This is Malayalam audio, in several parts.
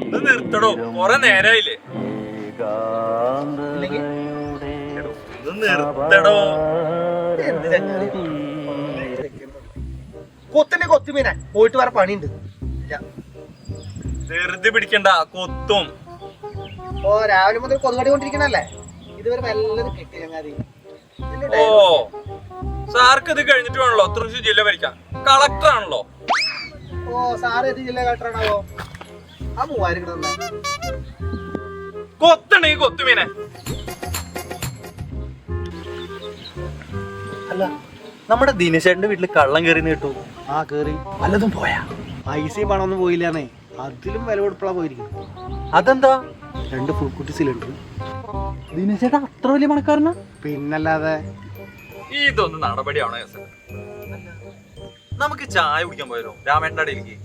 ഒന്ന് നിർത്തടോ, കൊറേ നേരായില്ലേ. നിർത്തടോ. കൊത്തന്നെ കൊത്തുമീനെ പോയിട്ട് വേറെ പണിയുണ്ട്. ധൃതി പിടിക്കണ്ട, കൊത്തും. ഓ രാവിലെ മുതൽ കൊതുകടി കൊണ്ടിരിക്കണല്ലേ, ഇതുവരെ നല്ലത് കിട്ടി ചങ്ങാതി. ഓ സാർക്ക് ഇത് കഴിഞ്ഞിട്ട് വേണല്ലോ തൃശ്ശൂർ ജില്ല ഭരിക്കാൻ. കളക്ടർ ആണല്ലോ. ഓ സാറ് ഏത് ജില്ല കളക്ടറാണാവോ? ആ 3000 കിടന്ന കൊത്തണേ കൊത്തുമീനെ. അല്ല, നമ്മുടെ ദിനേശേട്ടന്റെ വീട്ടില് കള്ളം കയറി കേട്ടു. ആ കേറി. വല്ലതും പോയാ? പൈസയും പണമൊന്നും പോയില്ലാന്നേ, അതിലും വില കൊടുപ്പളാ പോയിരിക്കും. അതെന്താ? 2 ഫുൾക്കുട്ടി സിലിണ്ടർ. ദിനേശേട്ടൻ അത്ര വലിയ പണക്കാരനാ? പിന്നല്ലാതെ. ഇതൊന്നും നടപടിയാണോ? നമുക്ക് ചായ കുടിക്കാൻ പോയാലോ രാമേട്ടൻ്റെ അടിയിലേക്ക്?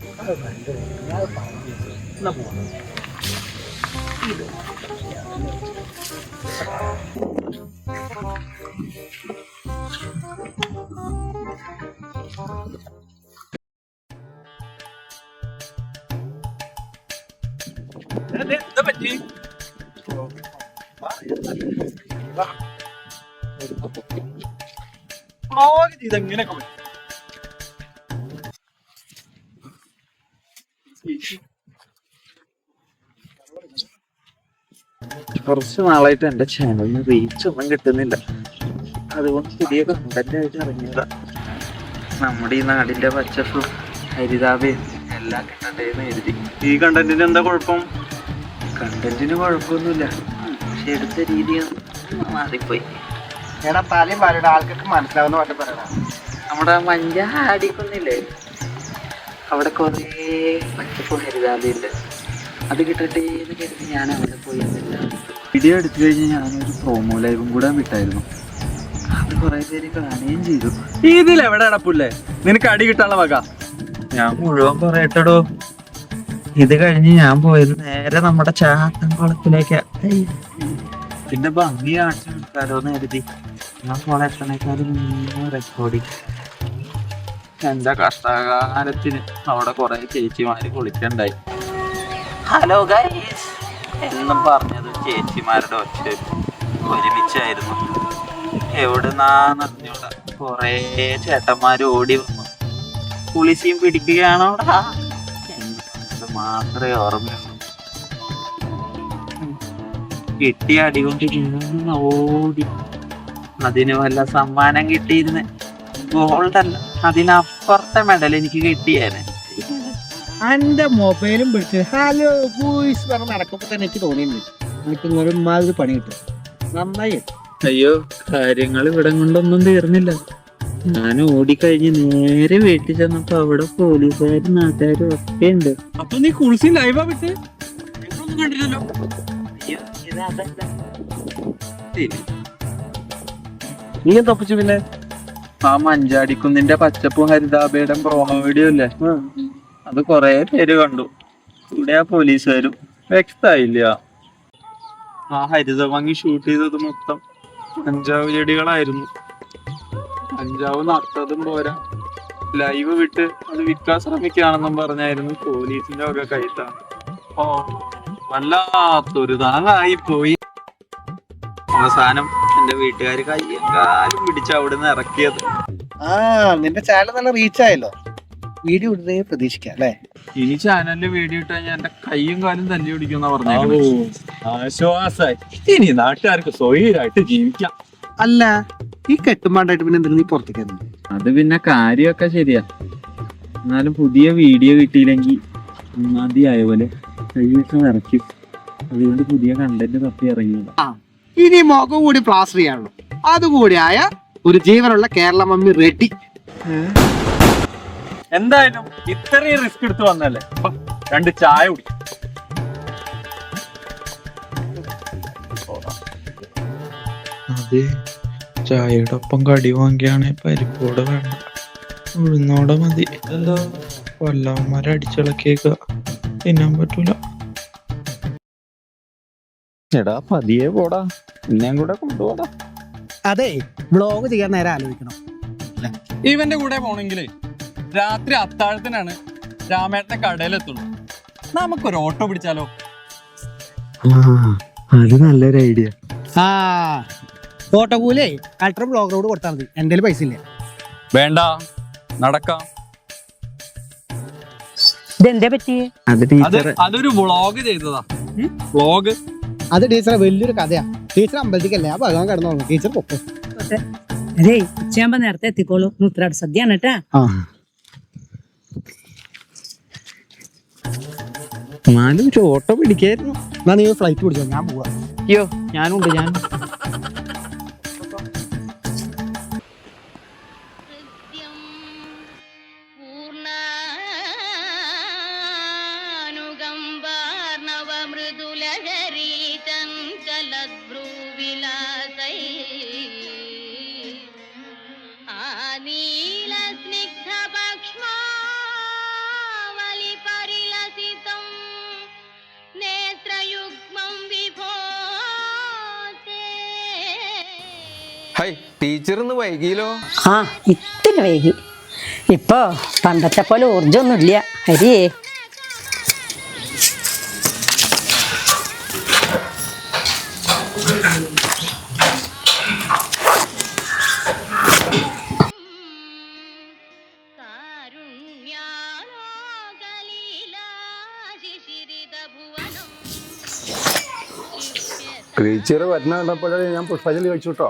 എന്താ പറ്റി? ഇതെങ്ങനെ കുറച്ച് നാളായിട്ട് എന്റെ ചാനലിന് റീച്ച് ഒന്നും കിട്ടുന്നില്ല. അതുകൊണ്ട് പുതിയ കണ്ടന്റ് ആയിട്ട് ഇറങ്ങിയതാ. നമ്മുടെ ഈ നാടിന്റെ പച്ചപ്പും ഹരിതാപയും എല്ലാം കിട്ടണ്ടേന്ന് എഴുതി. ഈ കണ്ടന്റിന് എന്താ കുഴപ്പം? കണ്ടന്റിന് കുഴപ്പമൊന്നുമില്ല, പക്ഷെ എടുത്ത രീതി മാറിപ്പോയി. എടാ തലയും പാലയുടെ ആൾക്കൊക്കെ മനസ്സിലാവുന്ന പാട്ട് പറയണം. നമ്മുടെ മഞ്ഞ ആടിക്കൊന്നില്ലേ, അവിടെ കുറേ പച്ചപ്പും ഹരിതാപയുണ്ട്. അത് കിട്ടട്ടെ എന്ന് കരുതി ഞാൻ അവിടെ പോയി വീഡിയോ എടുത്തു കഴിഞ്ഞ് ഞാനൊരു പ്രോമോ ലൈവും കൂടെ വിട്ടായിരുന്നു. അത് കുറെ പേര് കാണുകയും ചെയ്തു. ഇതിലെവിടെ അടപ്പില്ലേ നിനക്ക് അടി കിട്ടാനുള്ള വക? ഞാൻ മുഴുവൻ പറയട്ടടോ. ഇത് കഴിഞ്ഞ് ഞാൻ പോയത് നേരെ നമ്മുടെ ചാത്തൻകുളത്തിലേക്കാ. പിന്നെ ഭംഗി കാണിച്ചു നിൽക്കാലോന്ന് കരുതി ഞാൻ പോളെ എത്തണേക്കാളും റെക്കോർഡിങ്. എന്റെ കഷ്ടകാലത്തിന് അവിടെ കുറെ ചേച്ചിമാര് കുളിക്കണ്ടായി. ഹലോ ഗൈസ് എന്നും പറഞ്ഞത് ചേച്ചിമാരുടെ ഒച്ച ഒരുമിച്ചായിരുന്നു. എവിടുന്നാന്നറിഞ്ഞൂടാ കൊറേ ചേട്ടന്മാര് ഓടി വന്നു കുളിസിയും പിടിക്കുകയാണോടാ. അത് മാത്രമേ ഓർമ്മയുള്ളൂ. കിട്ടിയ അടി കൊണ്ട് ഓടി. അതിന് വല്ല സമ്മാനം കിട്ടിയിരുന്നെ ഗോൾഡല്ല, അതിനപ്പുറത്തെ മെഡൽ എനിക്ക് കിട്ടിയേനെ. എന്റെ മൊബൈലും പിടിച്ച് ഹലോ ബോയ്സ് പറഞ്ഞ് നടക്കുമ്പോ തന്നെ എനിക്ക് തോന്നിയിട്ടുണ്ട് എനിക്ക് ഇങ്ങോട്ട് പണി കിട്ടും. നന്നായി. അയ്യോ, കാര്യങ്ങൾ ഇവിടെ കൊണ്ടൊന്നും തീർന്നില്ല. ഞാൻ ഓടിക്കഴിഞ്ഞ് നേരെ വീട്ടിൽ ചെന്നപ്പോ അവിടെ പോലീസുകാരും നാട്ടുകാരും ഒക്കെ ഉണ്ട്. അപ്പൊ നീ കുളിസി ലൈവാ വിട്ട് കണ്ടില്ലല്ലോ? അയ്യോ, ഇതല്ല. നീ തപ്പിച്ചു പിന്നെ? ആ മഞ്ചാടിക്കുന്നിന്റെ പച്ചപ്പും ഹരിതാപയുടെ പ്രോമോ വീഡിയോ ഇല്ലേ, അത് കൊറേ പേര് കണ്ടു. ഇവിടെ ആ പോലീസുകാരും. വ്യക്തമായില്ല. ആ ഹരിത ഭംഗി ഷൂട്ട് ചെയ്തത് മൊത്തം കഞ്ചാവ് ചെടികളായിരുന്നു. കഞ്ചാവ് നട്ടതും പോരാ, ലൈവ് വിട്ട് അത് വിൽക്കാൻ ശ്രമിക്കുകയാണെന്നും പറഞ്ഞായിരുന്നു പോലീസിന്റെ ഒക്കെ കൈത്താണ്. ഓ, വല്ലാത്തൊരു താങ്ങായി പോയി. അവസാനം എന്റെ വീട്ടുകാര് കയ്യും കാലും പിടിച്ച് അവിടുന്ന് ഇറക്കിയത്. ആ നിന്റെ ചാനൽ നല്ല റീച്ച് ആയല്ലോ. വീഡിയോ ഉടനെ പ്രതീക്ഷിക്കാം അല്ലേ? ഇനി ചാനലില് വീഡിയോ ഇട്ടാ ഞാൻ എന്റെ കയ്യും കാലും തല്ലി പിടിക്കുന്ന പറഞ്ഞു. ആശ്വാസായി. ഇനി നാട്ടുകാർക്ക് സ്വൈരായിട്ട് ജീവിക്കാം. അല്ല, ഈ കെട്ടുമാണ്ടായിട്ട് പിന്നെ എന്തിനാ നീ പുറത്തേക്ക്? അത് പിന്നെ കാര്യമൊക്കെ ശരിയാ, എന്നാലും പുതിയ വീഡിയോ കിട്ടിയില്ലെങ്കിൽ മതിയായ പോലെ കഴിവൊക്കെ ഇറക്കി. അതുകൊണ്ട് പുതിയ കണ്ടന്റ് തപ്പി ഇറങ്ങിയത്. ഇനി മുഖം കൂടി പ്ലാസ്റ്റർ ചെയ്യാനുള്ളൂ. അതുകൂടി ആയ ഒരു ജീവനുള്ള കേരള മമ്മി റെഡി. എന്തായാലും ഇത്രയും റിസ്ക് എടുത്ത് വന്നല്ലേ, 2 ചായ കുടി. അതെ, ചായയുടെ ഒപ്പം കടി വാങ്ങിയാണ് പരിപ്പോടെ വേണ്ട, ഉഴുന്നോടെ മതി. വല്ലവന്മാരെ അടിച്ചിളക്കിയേക്ക തിന്നാൻ പറ്റൂല. എടാ പതിയെ പോടാ, എന്നെയും കൂടെ കൊണ്ടുപോടാ. അതെ, വ്ളോഗ് ചെയ്യാൻ നേരം ആലോചിക്കണം. ഇവന്റെ കൂടെ പോണെങ്കിലേ രാത്രി അത്താഴത്തിനാണ് രാമേട്ടനെ കടയിലെത്തുള്ളൂ. നമുക്കൊരു ഓട്ടോ പിടിച്ചാലോ? അത് നല്ലൊരു ഐഡിയ. ആ ഓട്ടോ കൂലേ അൾട്രാ ബ്ലോഗറോട് കൊടുത്താൽ മതി. എൻ്റെ പൈസ ഇല്ല. വേണ്ട, നടക്കാം. ഇതെന്തേ പറ്റിയേ? അതൊരു വ്ളോഗ് ചെയ്തതാ. വ്ളോഗ് അത് ടീച്ചറെ വലിയൊരു കഥയാ. ടീച്ചർ അമ്പലത്തിക്കല്ലേ, ആ ഭഗവാൻ കിടന്നു. ടീച്ചർ പൊക്കും. അതേ ഉച്ചയാകുമ്പോ നേരത്തെ എത്തിക്കോളൂ. നൂത്രാട് സദ്യയാണ് കേട്ടാ. നാലും ഓട്ടോ പിടിക്കായിരുന്നു. എന്നാ നീ ഫ്ലൈറ്റ് പിടിച്ചോ, ഞാൻ പോവാ. അയ്യോ ഞാനുണ്ട്. ടീച്ചറിന്ന് വൈകിയല്ലോ. ആ ഇത്തിരി വൈകി. ഇപ്പൊ പണ്ടത്തെ പോലെ ഊർജൊന്നുമില്ല. ഹരിയേ ടീച്ചർ വരുന്ന കണ്ടപ്പോഴേ ഞാൻ പുഷ്പാഞ്ജലി കഴിച്ചു കേട്ടോ.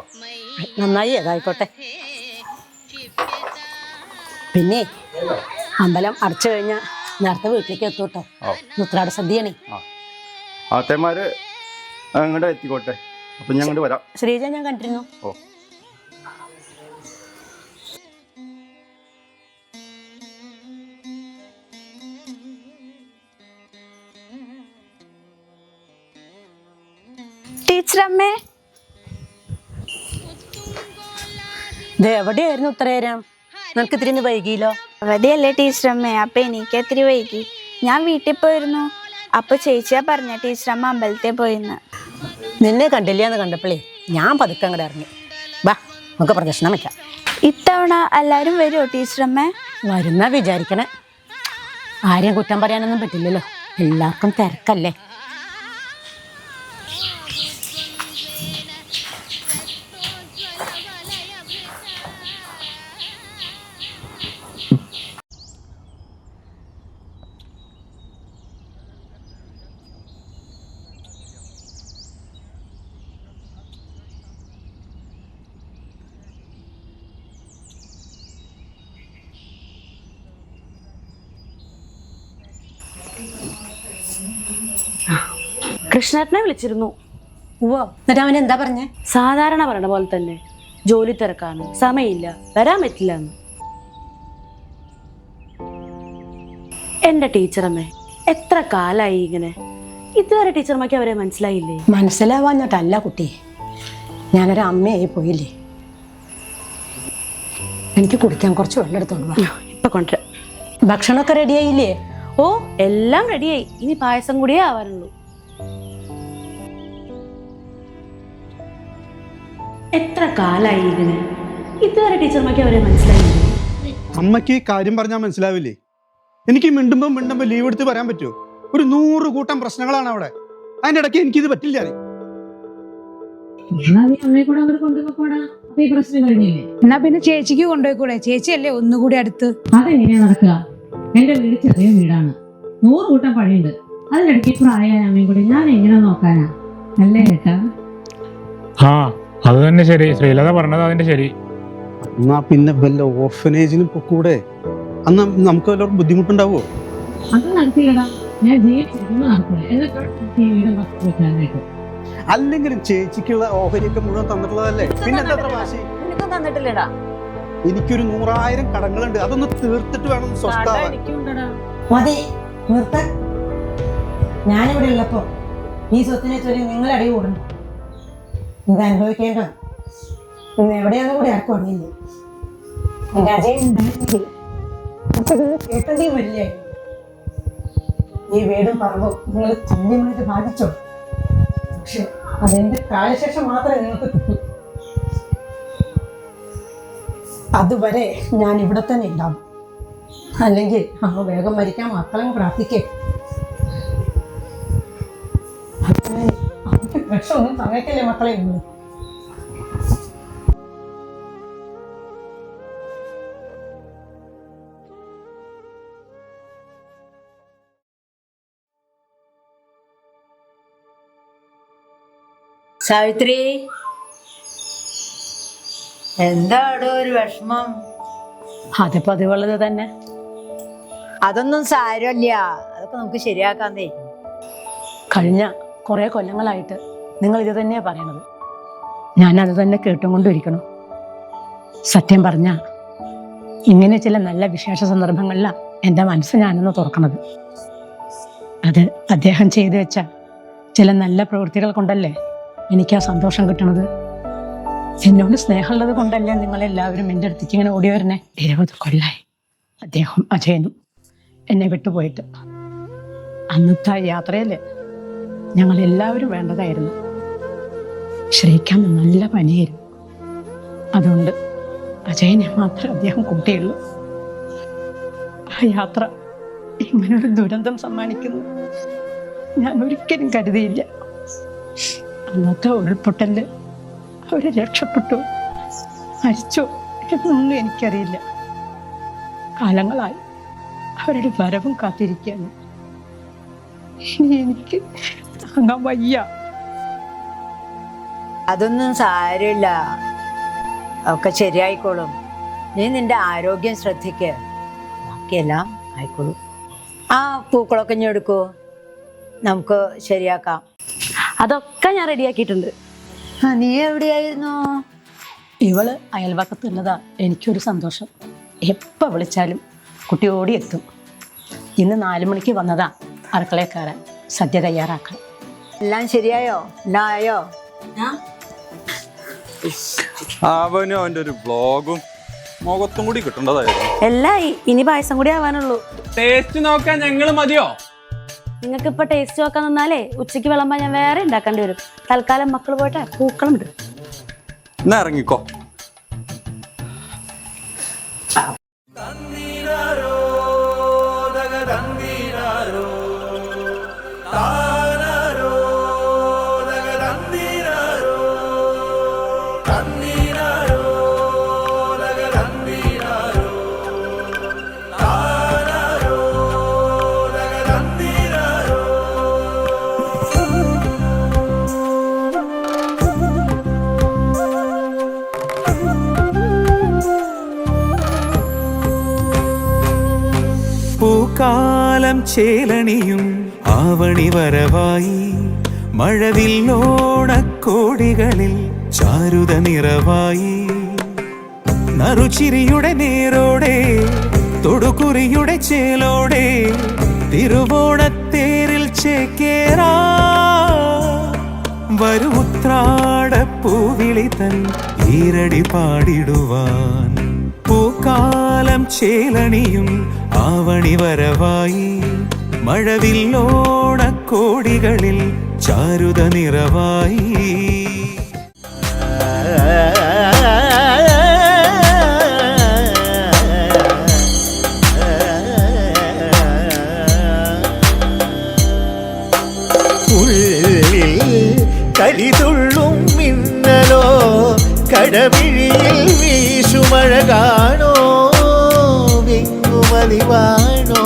നന്നായി, അതായിക്കോട്ടെ. പിന്നെ അമ്പലം അടച്ചു കഴിഞ്ഞാൽ നേരത്തെ വീട്ടിലേക്ക് എത്തും കേട്ടോ. നൂത്രാട് സദ്യയാണേ. ആത്തേമാര് അങ്ങോട്ട് എത്തിക്കോട്ടെ. അപ്പൊ ഞാൻ അങ്ങോട്ട് വരാം. ശ്രീജ ഞാൻ കണ്ടിരുന്നു. ഓ ടീച്ചറമ്മേ, ഇത് എവിടെയായിരുന്നു ഉത്തരേരം? നിനക്ക് ഇത്തിരി വൈകിയല്ലോ. അവധിയല്ലേ ടീച്ചറമ്മേ, അപ്പൊ എനിക്ക് ഇത്തിരി വൈകി. ഞാൻ വീട്ടിൽ പോയിരുന്നു. അപ്പൊ ചേച്ചിയാ പറഞ്ഞ ടീച്ചറമ്മ അമ്പലത്തിൽ പോയിന്ന്. നിന്നെ കണ്ടില്ല എന്ന് കണ്ടപ്പോഴേ ഞാൻ പതുക്കെ അങ്ങോട്ട് ഇറങ്ങി. വാ നമുക്ക് പ്രദർശനം വയ്ക്കാം. ഇത്തവണ എല്ലാവരും വരുമോ ടീച്ചറമ്മേ? വരുന്ന വിചാരിക്കണേ. ആരെയും കുറ്റം പറയാനൊന്നും പറ്റില്ലല്ലോ, എല്ലാവർക്കും തിരക്കല്ലേ. കൃഷ്ണേട്ടനെ വിളിച്ചിരുന്നു. ഓ എന്നിട്ട് അവൻ എന്താ പറഞ്ഞേ? സാധാരണ പറയണ പോലെ തന്നെ, ജോലി തിരക്കാണ്, സമയമില്ല, വരാൻ പറ്റില്ല എന്ന്. എന്റെ ടീച്ചറമ്മേ, എത്ര കാലായി ഇങ്ങനെ? ഇതുവരെ ടീച്ചർമ്മയ്ക്ക് അവരെ മനസ്സിലായില്ലേ? മനസ്സിലാവാഞ്ഞിട്ടല്ല കുട്ടി, ഞാനൊരു അമ്മയായി പോയില്ലേ. എനിക്ക് കുടിക്കാൻ കുറച്ച് വെള്ളം എടുത്തോണ്ട് വാ. ഇപ്പൊ കൊണ്ടുവരാം. ഭക്ഷണമൊക്കെ റെഡിയായില്ലേ? ഓ എല്ലാം റെഡിയായി. ഇനി പായസം കൂടിയേ ആവാനുള്ളൂ. എത്ര കാലായി ഇങ്ങനെ? ഇതുവരെ ടീച്ചർമ്മയ്ക്ക് അവരെ മനസ്സിലായില്ലേ? അമ്മയ്ക്ക് കാര്യം പറഞ്ഞാൽ മനസ്സിലാവില്ലേ? എനിക്ക് മിണ്ടുമ്പോ ലീവ് എടുത്ത് വരാൻ പറ്റുമോ? ഒരു 100 കൂട്ടം പ്രശ്നങ്ങളാണ് അവിടെ. അതിന്റെ ഇടയ്ക്ക് എനിക്കിത് പറ്റില്ല. എന്നാ പിന്നെ ചേച്ചിക്ക് കൊണ്ടുപോയിക്കൂടെ? ചേച്ചിയല്ലേ ഒന്നുകൂടി അടുത്ത്. അതെങ്ങനെയാ നടക്കുക? എന്റെ വീട് ചെറിയ വീടാണ്, 100 കൂട്ടം പണിയുണ്ട്. അതിനിടയ്ക്ക് പ്രായമായ അമ്മയും കൂടി ഞാൻ എങ്ങനെ നോക്കാനാ? അല്ലേ ഏട്ടാ? ആ അത് തന്നെ ശരി. ശ്രീലത പറഞ്ഞത് അതിന്റെ ശരി. എന്നാ പിന്നെ വല്ല ഓർഫനേജിനും പൊക്കൂടെ? അന്ന് നമുക്ക് വല്ലവർക്കും ബുദ്ധിമുട്ടുണ്ടാവോ? അത് നടത്തിയില്ലടാ, ഞാൻ ജീവിച്ചിരിക്കുമ്പോൾ നടക്കില്ല. എന്നിട്ട് ഈ വീട് വെക്കാനായിട്ട്. അല്ലെങ്കിലും ചേച്ചിക്കുള്ള ഓഹരിയൊക്കെ മുഴുവൻ തന്നിട്ടുള്ളതല്ലേ? പിന്നെ എന്താ വാശി? തന്നിട്ടില്ലടാ. എനിക്കൊരു 100,000 കടങ്ങളുണ്ട്. അതൊന്ന് തീർത്തിട്ട് വേണം സ്വസ്ഥാവാൻ. മതി നിർത്ത. ഞാനിവിടെ ഉള്ളപ്പോ ഈ സ്വത്തിനെ ചൊല്ലി നിങ്ങൾ അടി കൂടണം. ഇത് അനുഭവിക്കേണ്ട ഇന്ന് എവിടെയാണെന്ന് കൂടി ആർക്കും അറിയില്ല. എന്റെ അജയ് ഉണ്ടായിരുന്നെങ്കിൽ കേട്ടതേ വരില്ലേ. ഈ വീടും പറമ്പും നിങ്ങൾ തുല്യമായിട്ട് ബാധിച്ചോ? പക്ഷെ അതെന്റെ കാലശേഷം മാത്രമേ നിങ്ങൾക്ക് കിട്ടൂ. അതുവരെ ഞാൻ ഇവിടെ തന്നെ ഉണ്ടാവും. അല്ലെങ്കിൽ വേഗം മരിക്കാൻ മക്കളെ പ്രാർത്ഥിക്കേ. വിഷമൊന്നും തങ്ങക്കല്ലേ മക്കളെ ഉള്ളൂ. സാവിത്രി, എന്താടോ ഒരു വിഷമം? അത് പതിവുള്ളത് തന്നെ. അതൊന്നും സാരമില്ല, അതൊക്കെ നമുക്ക് ശരിയാക്കാന്നേ. കഴിഞ്ഞ കുറേ കൊല്ലങ്ങളായിട്ട് നിങ്ങൾ ഇത് തന്നെയാണ് പറയണത്. ഞാനത് തന്നെ കേട്ടുകൊണ്ടിരിക്കണം. സത്യം പറഞ്ഞ ഇങ്ങനെ ചില നല്ല വിശേഷ സന്ദർഭങ്ങളിലാണ് എൻ്റെ മനസ്സ് ഞാനൊന്ന് തുറക്കണത്. അത് അദ്ദേഹം ചെയ്തു വെച്ച ചില നല്ല പ്രവൃത്തികൾ കൊണ്ടല്ലേ എനിക്ക് ആ സന്തോഷം കിട്ടണത്. എന്നോട് സ്നേഹമുള്ളത് കൊണ്ടല്ലേ നിങ്ങളെല്ലാവരും എൻ്റെ അടുത്തേക്ക് ഇങ്ങനെ ഓടി വരണേ. 20 കൊല്ലായി അദ്ദേഹം അജയനും എന്നെ വിട്ടുപോയിട്ട്. അന്നത്തെ യാത്രയിൽ ഞങ്ങളെല്ലാവരും വേണ്ടതായിരുന്നു. ശ്രയിക്കാൻ നല്ല പനിയായിരുന്നു. അതുകൊണ്ട് അജയനെ മാത്രമേ അദ്ദേഹം കൂട്ടിയുള്ളൂ. ആ യാത്ര ഇങ്ങനൊരു ദുരന്തം സമ്മാനിക്കുന്നു ഞാൻ ഒരിക്കലും കരുതിയില്ല. അന്നത്തെ ഉരുൾപൊട്ടലില് അവര് രക്ഷപ്പെട്ടു മരിച്ചോ എന്നൊന്നും എനിക്കറിയില്ല. കാലങ്ങളായി അവരുടെ വരവും കാത്തിരിക്കുകയാണ്. ഇനി എനിക്ക് താങ്ങാൻ വയ്യ. അതൊന്നും സാരമില്ല, ഒക്കെ ശരിയായിക്കോളും. നീ നിന്റെ ആരോഗ്യം ശ്രദ്ധിക്കുക, ബാക്കിയെല്ലാം ആയിക്കോളും. ആ പൂക്കളൊക്കെ ഇനി എടുക്കൂ, നമുക്ക് ശരിയാക്കാം. അതൊക്കെ ഞാൻ റെഡിയാക്കിയിട്ടുണ്ട്. നീ എവിടെയായിരുന്നു? ഇവള് അയൽവക്കത്തുള്ളതാ എനിക്കൊരു സന്തോഷം. എപ്പോൾ വിളിച്ചാലും കുട്ടി ഓടിയെത്തും. ഇന്ന് 4 മണിക്ക് വന്നതാ അടുക്കളയിൽ കയറാൻ, സദ്യ തയ്യാറാക്കാൻ. എല്ലാം ശരിയായോ? എല്ലാം ആയോ? അവനും അവൻ്റെ ഒരു ബ്ലോഗും മുഖത്തും കൂടി കിട്ടേണ്ടതായിരുന്നു. എല്ലായി, ഇനി പായസം കൂടി ആവാനുള്ളൂ. ടേസ്റ്റ് നോക്കാൻ ഞങ്ങൾ മതിയോ? നിങ്ങൾക്ക് ഇപ്പൊ ടേസ്റ്റ് നോക്കാൻ നിന്നാലേ ഉച്ചയ്ക്ക് വിളമ്പാൻ ഞാൻ വേറെ ഉണ്ടാക്കേണ്ടി വരും. തൽക്കാലം മക്കൾ പോട്ടെ, പൂക്കളം ഇടും. എന്നാ ഇറങ്ങിക്കോ. പൂക്കാലം ചേലണിയും ആവണി വരവായി, മഴവില്ലോണക്കോടികളിൽ ചാരുത നിറവായി. നറുചിരിയുടെ നേരോടെ തൊടുകുറിയുടെ ചേലോടെ തിരുവോണത്തേരിൽ ചേക്കേറാ. വരൂ ഉത്രാടപ്പൂവിളി തൻ ഈരടി പാടിടുവാൻ. പൂക്കാലം ചേലണിയും ആവണി വരവായി, മഴവില്ലോണക്കോടികളിൽ ചാരുത നിറവായി. ഉള്ളിൽ കരിതുള്ളും മിന്നലോ, കടമിഴിയിൽ വീശുമഴ കാണോ, വിങ്ങുമലിവാണോ.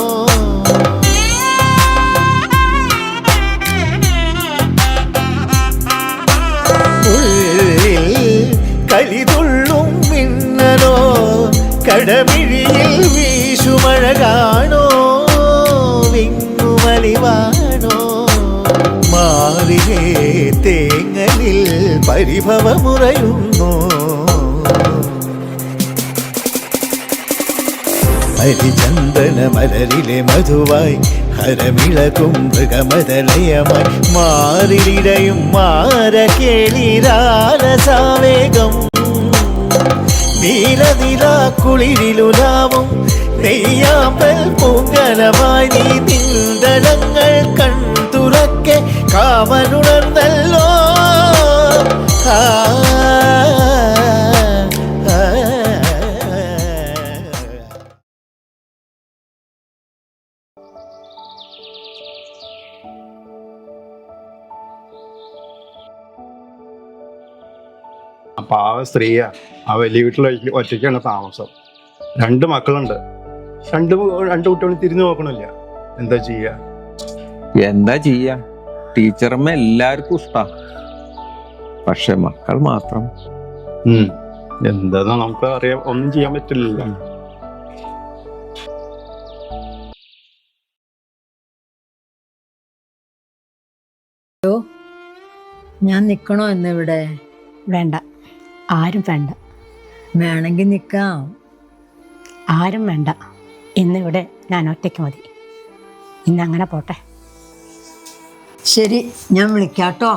ഉള്ളിൽ കരിതുള്ളും മിന്നലോ, കടമിഴിയിൽ വീശുമഴ കാണോ, വിങ്ങുമലിവാണോ. മാറിലേ തേങ്ങലിൽ പരിഭവമുറയുന്നു, ഹരിചന്ദന മലരിലെ മധുവായി ഹരമിളകും മൃഗമതലയമായി. മാറിലിടയും മാരകേളിരാലസാവേഗം, നീലനിലാ കുളിരിലുലാവും നെയ്യാമ്പൽ പൂങ്കലമായി. നീ നിന്തളങ്ങൾ കൺതുറക്കെ കാമനുണർന്നല്ലോ. പാവ സ്ത്രീയാ. ആ വലിയ വീട്ടിൽ ഒറ്റയ്ക്കാണ് താമസം. 2 മക്കളുണ്ട്. രണ്ട് കുട്ടികളും തിരിഞ്ഞു നോക്കണില്ല. എന്താ ചെയ്യാ? എന്താ ചെയ്യാ? ടീച്ചറമ്മ എല്ലാവർക്കും ഇഷ്ടാ, പക്ഷെ മക്കൾ മാത്രം. എന്താന്ന് നമുക്ക് അറിയാം, ഒന്നും ചെയ്യാൻ പറ്റില്ലല്ലോ. ഞാൻ നിക്കണോ എന്നിവിടെ? വേണ്ട, ആരും വേണ്ട. വേണമെങ്കിൽ നിക്കാം. ആരും വേണ്ട, ഇന്നിവിടെ ഞാൻ ഒറ്റയ്ക്ക് മതി. ഇന്നങ്ങനെ പോട്ടെ. ശരി, ഞാൻ വിളിക്കാട്ടോ.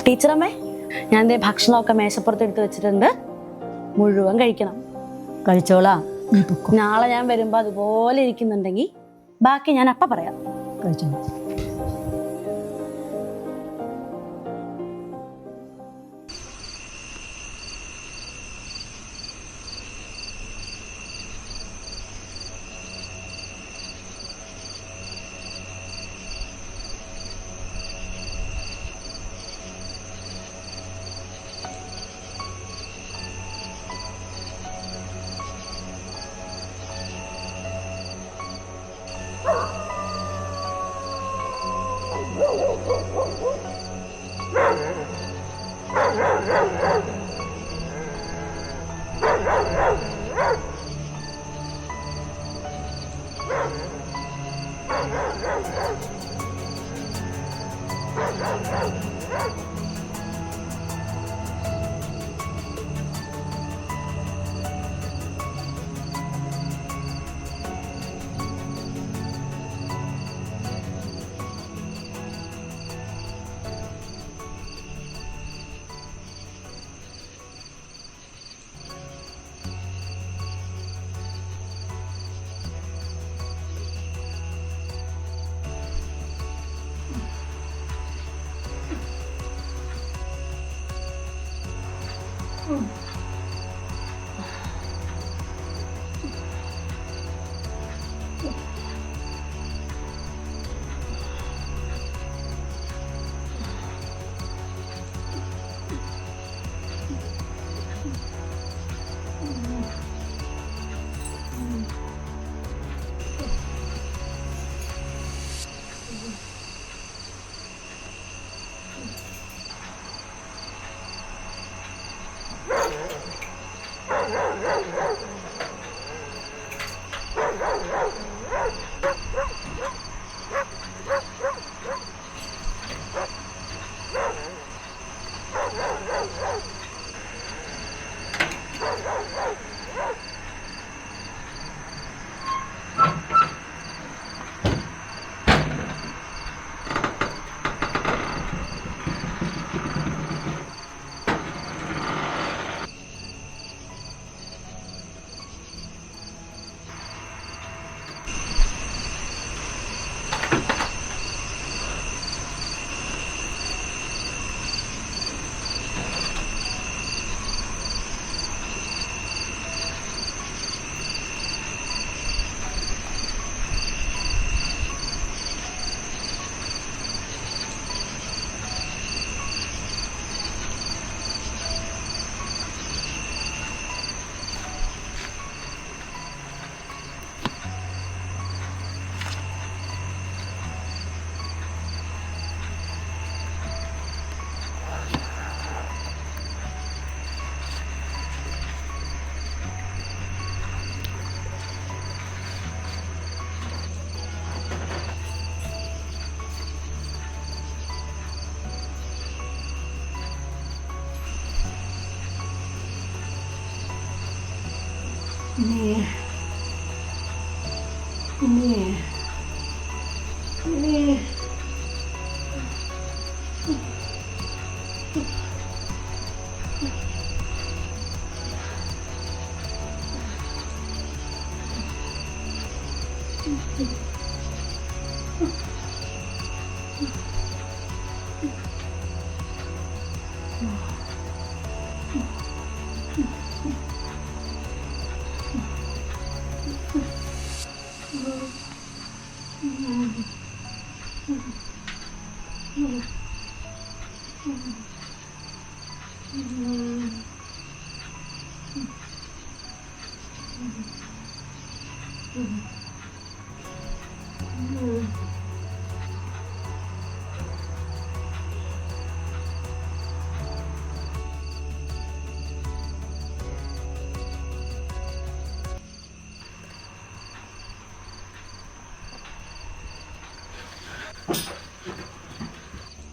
ടീച്ചറമ്മേ, ഞാൻ ദേ ഭക്ഷണമൊക്കെ മേശപ്പുറത്ത് എടുത്ത് വെച്ചിട്ടുണ്ട്. മുഴുവൻ കഴിക്കണം. കഴിച്ചോളാം. നാളെ ഞാൻ വരുമ്പോൾ അതുപോലെ ഇരിക്കുന്നുണ്ടെങ്കിൽ ബാക്കി ഞാൻ അപ്പം പറയാം. കഴിച്ചോളാം.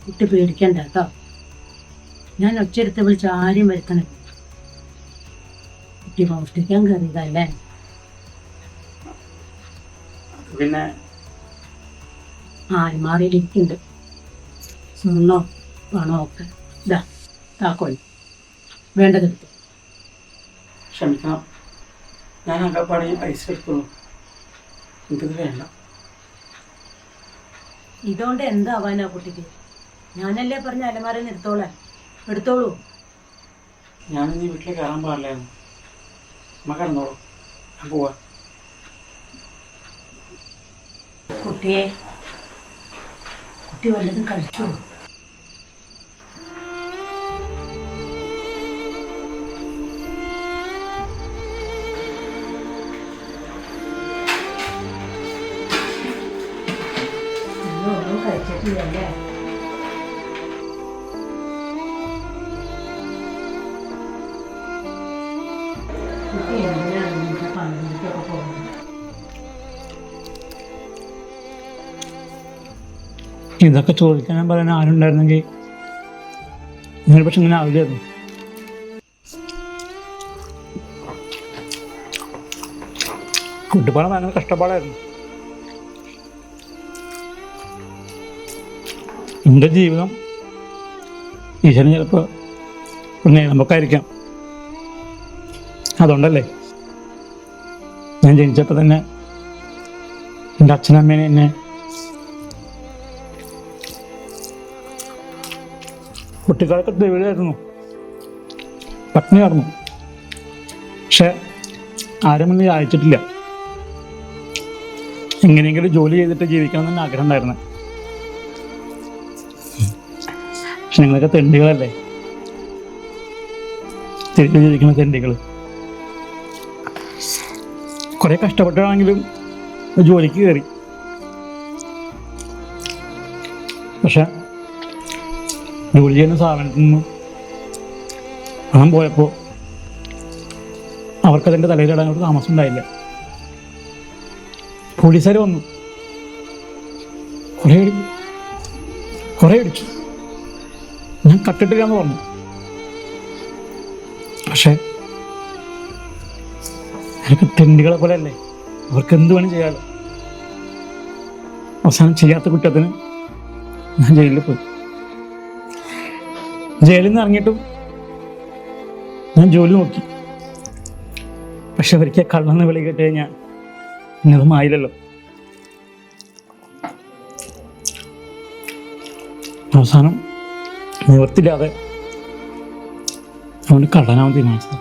കുട്ടി പേടിക്കണ്ട കേട്ടോ. ഞാൻ ഒച്ചെടുത്ത് വിളിച്ച് ആരും വരുത്തണം. കുട്ടി മോഷ്ടിക്കാൻ കയറിയതല്ലേ? പിന്നെ ആൽമാറിയിലിരിക്കുന്നുണ്ട് സ്വർണ്ണോ പണോ ഒക്കെ. ഇതാ താക്കോൽ, വേണ്ടതെടുത്തു. ക്ഷമിക്കണം, ഞാൻ അകപ്പാടെ പൈസ എടുത്തോളൂ, എനിക്കത് വേണ്ട. ഇതുകൊണ്ട് എന്താവാനാ കുട്ടിക്ക്? ഞാനല്ലേ പറഞ്ഞ അലമാരയിൽ നിന്ന് എടുത്തോളൂ. ഞാനിന്ന് ഈ വീട്ടിൽ കയറാൻ പാടില്ലായിരുന്നു. അമ്മ കിടന്നോളൂ, ഞാൻ പോവാ. കുട്ടി വല്ലതും കഴിച്ചോ? ഒന്നും കഴിച്ചിട്ടില്ലല്ലേ? കുട്ടി എന്തിനാണ് നിന്റെ പണിക്കൊക്കെ പോകുന്നത്? ഇതൊക്കെ ചോദിക്കാൻ പറയാൻ ആരുണ്ടായിരുന്നെങ്കിൽ നിങ്ങൾ പക്ഷെ ഇങ്ങനെ ആവില്ലായിരുന്നു. കുട്ടിപ്പാടം ഭയങ്കര കഷ്ടപ്പാടായിരുന്നു. എൻ്റെ ജീവിതം ഈശ്വരൻ ചിലപ്പോൾ നമുക്കായിരിക്കാം. അതുകൊണ്ടല്ലേ ഞാൻ ജനിച്ചപ്പോൾ തന്നെ എൻ്റെ അച്ഛനമ്മേനെ എന്നെ കുട്ടിക്കാലത്ത് ദൈവമായിരുന്നു, പത്നി കടന്നു. പക്ഷെ ആരും ഒന്നും അയച്ചിട്ടില്ല. എങ്ങനെയെങ്കിലും ജോലി ചെയ്തിട്ട് ജീവിക്കണം എന്ന് ആഗ്രഹം ഉണ്ടായിരുന്നു. പക്ഷെ നിങ്ങളൊക്കെ തെണ്ടികളല്ലേ, തിരിച്ചു ജീവിക്കുന്ന തെണ്ടികൾ. കുറെ കഷ്ടപ്പെട്ടാണെങ്കിലും ജോലിക്ക് കയറി. പക്ഷെ ജോലി ചെയ്യുന്ന സ്ഥാപനത്തിൽ നിന്നും പണം പോയപ്പോൾ അവർക്കതിൻ്റെ തലയിലിടാൻ ഒരു താമസം ഉണ്ടായില്ല. പോലീസുകാർ വന്നു, കുറേ അടിച്ചു. ഞാൻ കട്ടിട്ടില്ല എന്ന് പറഞ്ഞു. പക്ഷെ അവർക്ക് തെണ്ടികളെ പോലെ അല്ലേ, അവർക്ക് എന്ത് വേണം ചെയ്യാലോ. അവസാനം ചെയ്യാത്ത കുറ്റത്തിന് ഞാൻ ജയിലിൽ പോയി. ജയിലിൽ നിന്ന് ഇറങ്ങിയിട്ടും ഞാൻ ജോലി നോക്കി. പക്ഷെ അവർക്ക് കള്ളെന്ന് വിളി കേട്ട് കഴിഞ്ഞാൽ ഇന്നതും ആയില്ലല്ലോ. അവസാനം നിവർത്തില്ലാതെ അവന് കള്ളനാവാൻ തീരുമാനിച്ചത്.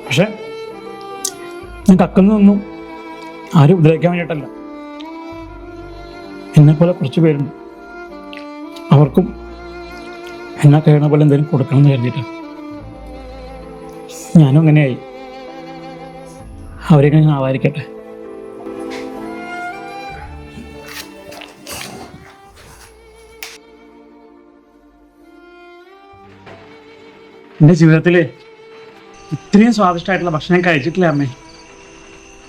പക്ഷെ ഞാൻ കക്കുന്നതൊന്നും ആരും ഉപദ്രവിക്കാൻ വേണ്ടിയിട്ടല്ല. എന്നെപ്പോലെ കുറച്ച് പേരുണ്ട്, അവർക്കും എന്നാ കഴിയണ പോലെ എന്തെങ്കിലും കൊടുക്കണം എന്ന് കരുതിയിട്ട് ഞാനും അങ്ങനെയായി. അവരെങ്ങനെ ഞാൻ ആവാതിരിക്കട്ടെ. എൻ്റെ ജീവിതത്തിൽ ഇത്രയും സ്വാദിഷ്ടമായിട്ടുള്ള ഭക്ഷണം കഴിച്ചിട്ടില്ല അമ്മേ.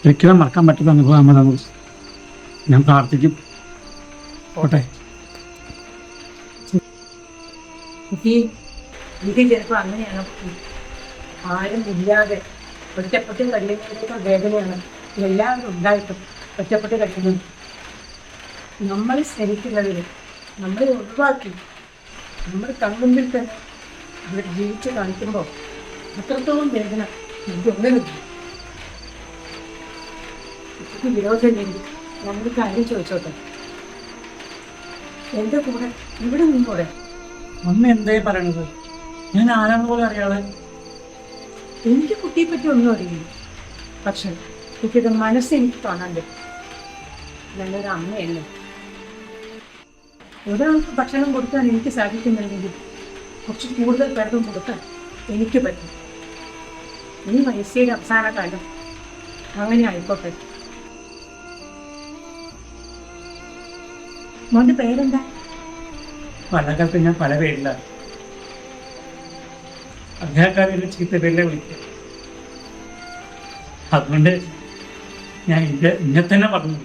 ഒരിക്കലും മറക്കാൻ പറ്റുന്ന അനുഭവം അമ്മ തന്നു. ഞാൻ പ്രാർത്ഥിക്കും. പോട്ടെ. കുട്ടി, എനിക്ക് ചിലപ്പോൾ അങ്ങനെയാണ്. ആരും ഇല്ലാതെ ഒറ്റപ്പെട്ടും കഴിയുന്നതിനേക്കാൾ വേദനയാണ് എല്ലാവരും ഉണ്ടായിട്ടും ഒറ്റപ്പെട്ട് കഴിയുന്നത്. നമ്മൾ സ്നേഹിക്കുന്നതിൽ നമ്മളെ ഒഴിവാക്കി നമ്മൾ കൺമുമ്പിൽ തന്നെ അവർ ജീവിച്ച് കാണിക്കുമ്പോൾ അത്രത്തോളം വേദന നമുക്കൊന്നില്ല. വിരോധമില്ലെങ്കിൽ ഞങ്ങൾ കാര്യം ചോദിച്ചോട്ടെ, എൻ്റെ കൂടെ ഇവിടെ നിന്നോടെ. അമ്മ എന്തേ പറയണത്? ഞാൻ ആരാന്ന് പോലെ അറിയാതെ. എനിക്ക് കുട്ടിയെ പറ്റി ഒന്നും അറിയില്ല, പക്ഷെ കുട്ടിയുടെ മനസ്സ് എനിക്ക് കാണാൻ പറ്റും. നല്ലൊരു അമ്മയല്ലേ. ഒരാൾക്ക് ഭക്ഷണം കൊടുക്കാൻ എനിക്ക് സാധിക്കുന്നില്ലെങ്കിൽ കുറച്ച് കൂടുതൽ പലതും കൊടുക്കാൻ എനിക്ക് പറ്റും. ഈ വയസ്സിയുടെ അവസാന കാലം അങ്ങനെ ആയിക്കോട്ടെ. മോന്റെ പേരെന്താ? പല കാലത്ത് ഞാൻ പല പേരിലാണ്. അദ്ദേഹക്കാരെ ചീത്ത പേരിലെ വിളിക്കുക. അതുകൊണ്ട് ഞാൻ ഇന്നെ തന്നെ പറഞ്ഞു.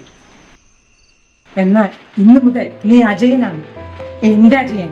എന്നാൽ ഇന്നു മുതൽ നീ അജയനാണ്, എന്റെ അജയൻ.